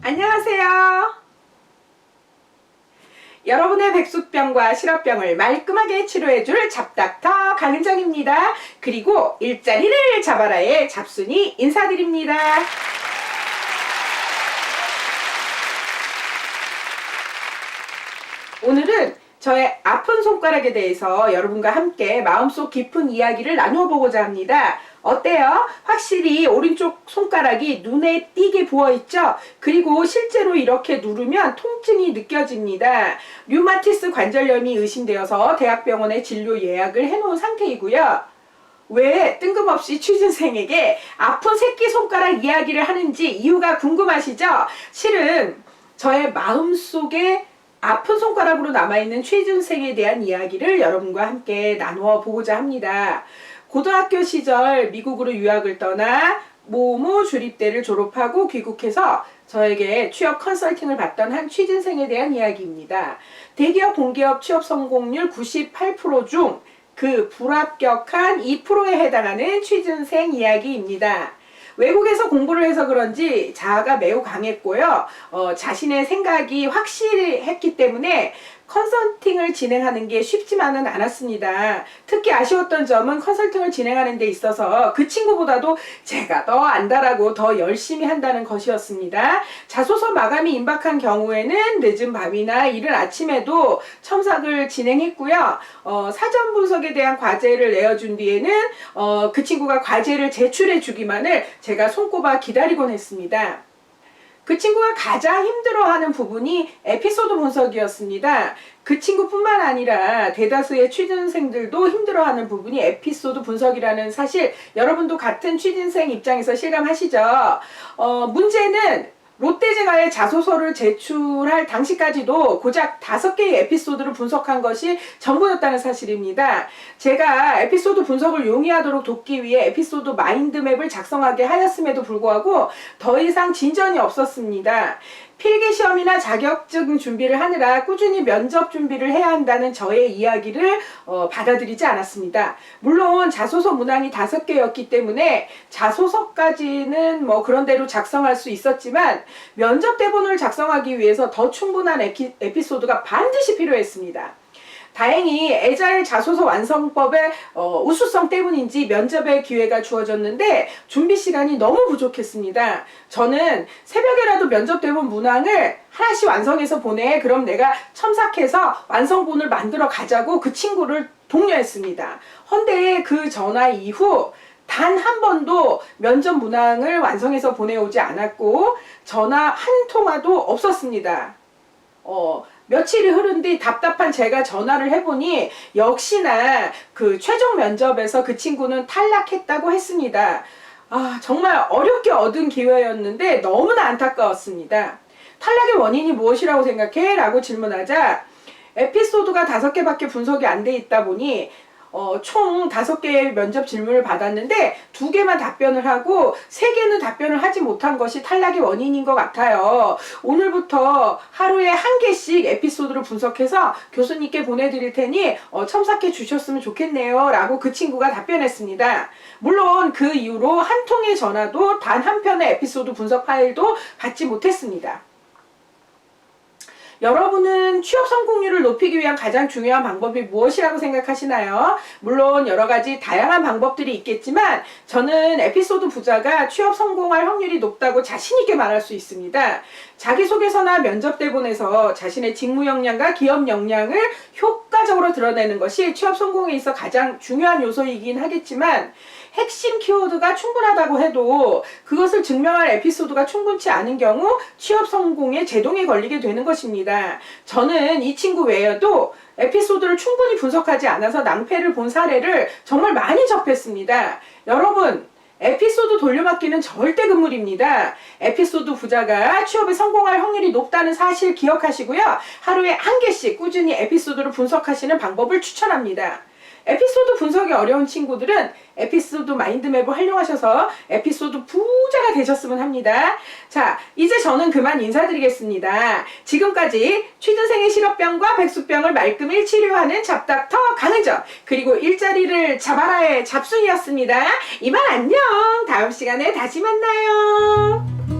안녕하세요. 여러분의 백숙병과 실업병을 말끔하게 치료해줄 잡닥터 강은정입니다. 그리고 일자리를 잡아라의 잡순이 인사드립니다. 오늘은 저의 아픈 손가락에 대해서 여러분과 함께 마음속 깊은 이야기를 나누어 보고자 합니다. 어때요? 확실히 오른쪽 손가락이 눈에 띄게 부어있죠? 그리고 실제로 이렇게 누르면 통증이 느껴집니다. 류마티스 관절염이 의심되어서 대학병원에 진료 예약을 해놓은 상태이고요. 왜 뜬금없이 취준생에게 아픈 새끼손가락 이야기를 하는지 이유가 궁금하시죠? 실은 저의 마음속에 아픈 손가락으로 남아있는 취준생에 대한 이야기를 여러분과 함께 나누어 보고자 합니다. 고등학교 시절 미국으로 유학을 떠나 모모 주립대를 졸업하고 귀국해서 저에게 취업 컨설팅을 받던 한 취준생에 대한 이야기입니다. 대기업 공기업 취업 성공률 98% 중 그 불합격한 2%에 해당하는 취준생 이야기입니다. 외국에서 공부를 해서 그런지 자아가 매우 강했고요. 자신의 생각이 확실했기 때문에 컨설팅을 진행하는 게 쉽지만은 않았습니다. 특히 아쉬웠던 점은 컨설팅을 진행하는 데 있어서 그 친구보다도 제가 더 안다라고 더 열심히 한다는 것이었습니다. 자소서 마감이 임박한 경우에는 늦은 밤이나 이른 아침에도 첨삭을 진행했고요. 사전 분석에 대한 과제를 내어준 뒤에는 그 친구가 과제를 제출해 주기만을 제가 손꼽아 기다리곤 했습니다. 그 친구가 가장 힘들어하는 부분이 에피소드 분석이었습니다. 그 친구뿐만 아니라 대다수의 취준생들도 힘들어하는 부분이 에피소드 분석이라는 사실, 여러분도 같은 취준생 입장에서 실감하시죠? 문제는 롯데제과에 자소서를 제출할 당시까지도 고작 5개의 에피소드를 분석한 것이 전부였다는 사실입니다. 제가 에피소드 분석을 용이하도록 돕기 위해 에피소드 마인드맵을 작성하게 하였음에도 불구하고 더 이상 진전이 없었습니다. 필기시험이나 자격증 준비를 하느라 꾸준히 면접 준비를 해야 한다는 저의 이야기를 받아들이지 않았습니다. 물론 자소서 문항이 5개였기 때문에 자소서까지는 그런 대로 작성할 수 있었지만 면접 대본을 작성하기 위해서 더 충분한 에피소드가 반드시 필요했습니다. 다행히 애자일 자소서 완성법의 우수성 때문인지 면접의 기회가 주어졌는데 준비 시간이 너무 부족했습니다. 저는 새벽에라도 면접 대본 문항을 하나씩 완성해서 보내. 그럼 내가 첨삭해서 완성본을 만들어 가자고 그 친구를 독려했습니다. 헌데 그 전화 이후 단 한 번도 면접 문항을 완성해서 보내오지 않았고 전화 한 통화도 없었습니다. 며칠이 흐른 뒤 답답한 제가 전화를 해보니 역시나 그 최종 면접에서 그 친구는 탈락했다고 했습니다. 정말 어렵게 얻은 기회였는데 너무나 안타까웠습니다. 탈락의 원인이 무엇이라고 생각해? 라고 질문하자 에피소드가 5개밖에 분석이 안 돼 있다 보니 총 5개의 면접 질문을 받았는데 2개만 답변을 하고 3개는 답변을 하지 못한 것이 탈락의 원인인 것 같아요. 오늘부터 하루에 1개씩 에피소드를 분석해서 교수님께 보내드릴 테니 첨삭해 주셨으면 좋겠네요 라고 그 친구가 답변했습니다. 물론 그 이후로 한 통의 전화도 단 한 편의 에피소드 분석 파일도 받지 못했습니다. 여러분은 취업 성공률을 높이기 위한 가장 중요한 방법이 무엇이라고 생각하시나요? 물론 여러 가지 다양한 방법들이 있겠지만 저는 에피소드 부자가 취업 성공할 확률이 높다고 자신 있게 말할 수 있습니다. 자기소개서나 면접 대본에서 자신의 직무 역량과 기업 역량을 효과적으로 드러내는 것이 취업 성공에 있어 가장 중요한 요소이긴 하겠지만 핵심 키워드가 충분하다고 해도 그것을 증명할 에피소드가 충분치 않은 경우 취업 성공에 제동이 걸리게 되는 것입니다. 저는 이 친구 외에도 에피소드를 충분히 분석하지 않아서 낭패를 본 사례를 정말 많이 접했습니다. 여러분, 에피소드 돌려막기는 절대 금물입니다. 에피소드 부자가 취업에 성공할 확률이 높다는 사실 기억하시고요. 하루에 1개씩 꾸준히 에피소드를 분석하시는 방법을 추천합니다. 에피소드 분석이 어려운 친구들은 에피소드 마인드맵을 활용하셔서 에피소드 부자가 되셨으면 합니다. 자, 이제 저는 그만 인사드리겠습니다. 지금까지 취준생의 실업병과 백숙병을 말끔히 치료하는 잡닥터 강은정, 그리고 일자리를 잡아라의 잡순이었습니다. 이만 안녕! 다음 시간에 다시 만나요.